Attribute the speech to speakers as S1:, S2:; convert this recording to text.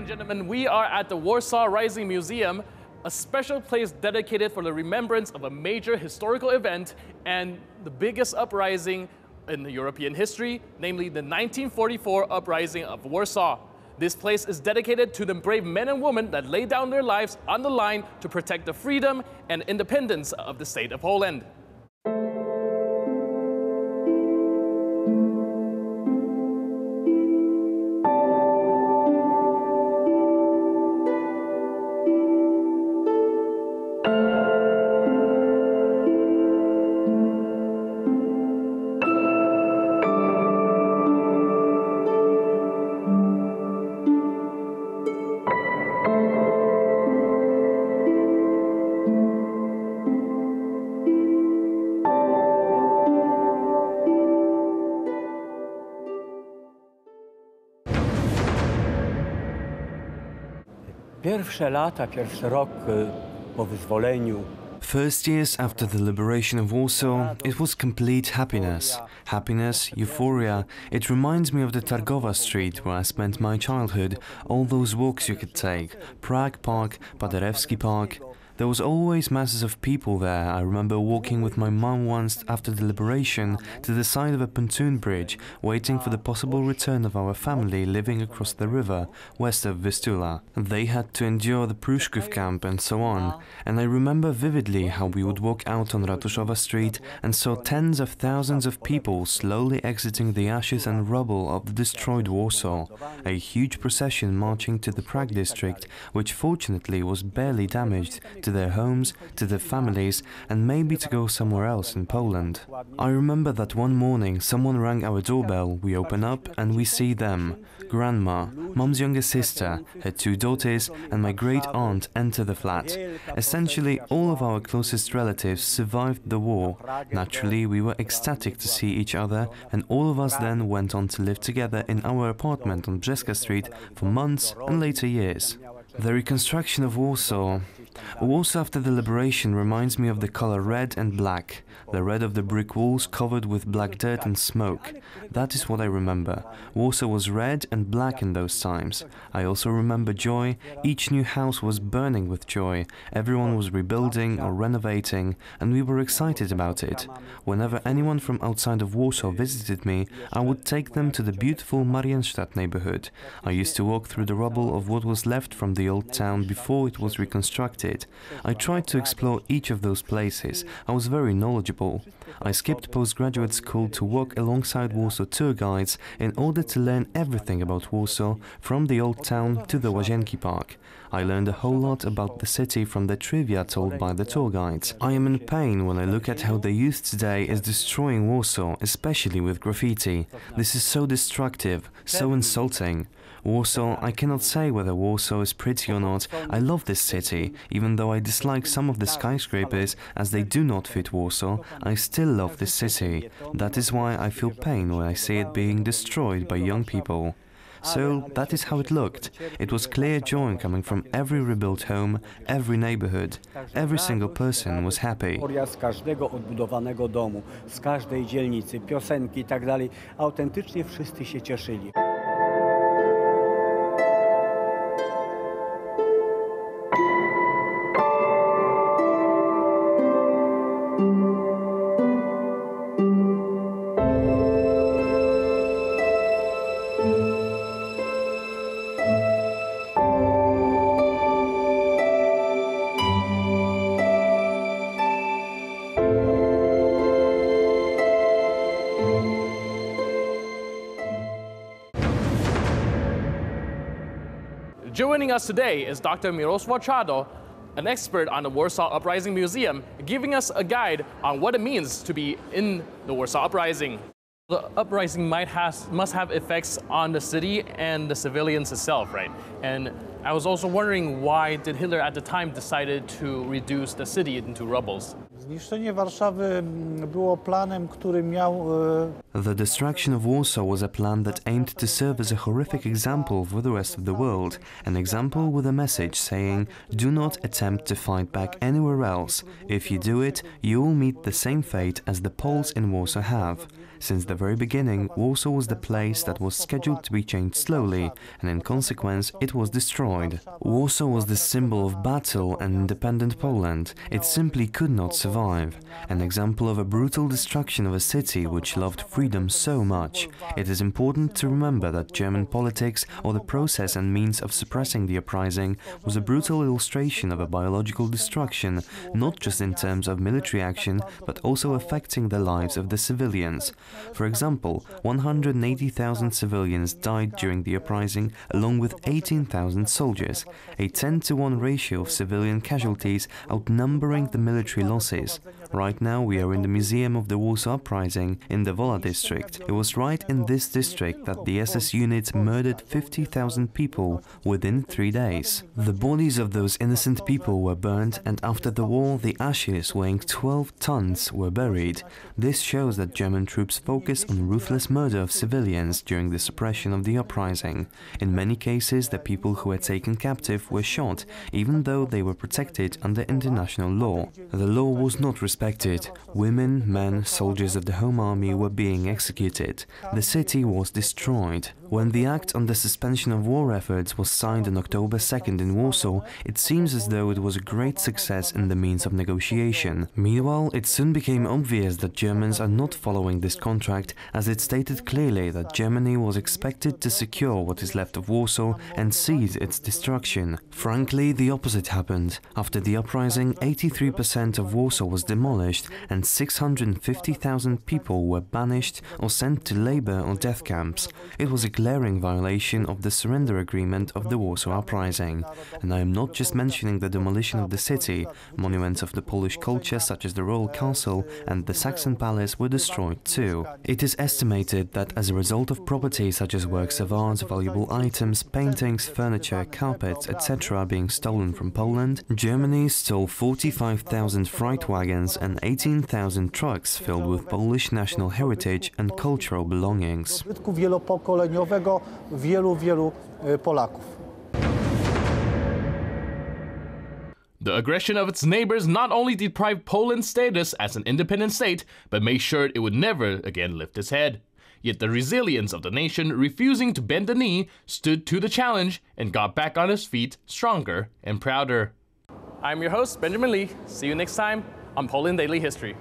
S1: Gentlemen, we are at the Warsaw Uprising Museum, a special place dedicated for the remembrance of a major historical event and the biggest uprising in the European history, namely the 1944 Uprising of Warsaw. This place is dedicated to the brave men and women that laid down their lives on the line to protect the freedom and independence of the state of Poland.
S2: Pierwsze lata, pierwszy rok po wyzwoleniu.
S3: First years after the liberation of Warsaw, it was complete happiness. Happiness, euphoria. It reminds me of the Targowa Street where I spent my childhood, all those walks you could take, Prague Park, Paderewski Park. There was always masses of people there. I remember walking with my mom once after the liberation to the side of a pontoon bridge, waiting for the possible return of our family living across the river, west of Vistula. They had to endure the Pruszków camp and so on. And I remember vividly how we would walk out on Ratuszowa Street and saw tens of thousands of people slowly exiting the ashes and rubble of the destroyed Warsaw. A huge procession marching to the Prague district, which fortunately was barely damaged, to their homes, to their families, and maybe to go somewhere else in Poland. I remember that one morning someone rang our doorbell, we open up and we see them. Grandma, Mom's younger sister, her two daughters, and my great aunt enter the flat. Essentially, all of our closest relatives survived the war. Naturally, we were ecstatic to see each other, and all of us then went on to live together in our apartment on Brzeska Street for months and later years. The reconstruction of Warsaw. Warsaw after the liberation reminds me of the color red and black. The red of the brick walls covered with black dirt and smoke. That is what I remember. Warsaw was red and black in those times. I also remember joy. Each new house was burning with joy. Everyone was rebuilding or renovating, and we were excited about it. Whenever anyone from outside of Warsaw visited me, I would take them to the beautiful Marienstadt neighborhood. I used to walk through the rubble of what was left from the old town before it was reconstructed. I tried to explore each of those places. I was very knowledgeable. I skipped postgraduate school to walk alongside Warsaw tour guides in order to learn everything about Warsaw, from the old town to the Łazienki Park. I learned a whole lot about the city from the trivia told by the tour guides. I am in pain when I look at how the youth today is destroying Warsaw, especially with graffiti. This is so destructive, so insulting. Warsaw, I cannot say whether Warsaw is pretty or not. I love this city. Even though I dislike some of the skyscrapers as they do not fit Warsaw, I still love this city. That is why I feel pain when I see it being destroyed by young people. So that is how it looked. It was clear joy coming from every rebuilt home, every neighborhood. Every single person was happy.
S2: Z każdego odbudowanego domu, z każdej dzielnicy, piosenki i tak dalej. Autentycznie wszyscy się cieszyli.
S1: Joining us today is Dr. Mirosław Czado, an expert on the Warsaw Uprising Museum, giving us a guide on what it means to be in the Warsaw Uprising. The uprising must have effects on the city and the civilians itself, right? And I was also wondering, why did Hitler at the time decided to reduce the city into rubbles?
S4: Zniszczenie Warszawy było planem, który miał...
S3: The destruction of Warsaw was a plan that aimed to serve as a horrific example for the rest of the world, an example with a message saying, do not attempt to fight back anywhere else. If you do it, you will meet the same fate as the Poles in Warsaw have. Since the very beginning, Warsaw was the place that was scheduled to be changed slowly, and in consequence, it was destroyed. Warsaw was the symbol of battle and independent Poland. It simply could not survive. An example of a brutal destruction of a city which loved freedom so much. It is important to remember that German politics, or the process and means of suppressing the uprising, was a brutal illustration of a biological destruction, not just in terms of military action, but also affecting the lives of the civilians. For example, 180,000 civilians died during the uprising, along with 18,000 soldiers, a 10-to-1 ratio of civilian casualties outnumbering the military losses. Right now we are in the Museum of the Warsaw Uprising in the Wola district. It was right in this district that the SS units murdered 50,000 people within 3 days. The bodies of those innocent people were burned, and after the war the ashes weighing 12 tons were buried. This shows that German troops focused on ruthless murder of civilians during the suppression of the uprising. In many cases, the people who were taken captive were shot, even though they were protected under international law. The law was not respected. Women, men, soldiers of the Home Army were being executed. The city was destroyed. When the Act on the Suspension of War Efforts was signed on October 2nd in Warsaw, it seems as though it was a great success in the means of negotiation. Meanwhile, it soon became obvious that Germans are not following this contract, as it stated clearly that Germany was expected to secure what is left of Warsaw and seize its destruction. Frankly, the opposite happened. After the uprising, 83% of Warsaw was demolished and 650,000 people were banished or sent to labor or death camps. It was a glaring violation of the surrender agreement of the Warsaw Uprising. And I am not just mentioning the demolition of the city. Monuments of the Polish culture such as the Royal Castle and the Saxon Palace were destroyed too. It is estimated that as a result of property such as works of art, valuable items, paintings, furniture, carpets, etc. being stolen from Poland, Germany stole 45,000 freight wagons and 18,000 trucks filled with Polish national heritage and cultural belongings.
S4: wielu Polaków.
S1: The aggression of its neighbors not only deprived Poland's status as an independent state, but made sure it would never again lift its head. Yet the resilience of the nation, refusing to bend the knee, stood to the challenge and got back on its feet stronger and prouder. I'm your host, Benjamin Lee. See you next time on Poland Daily History.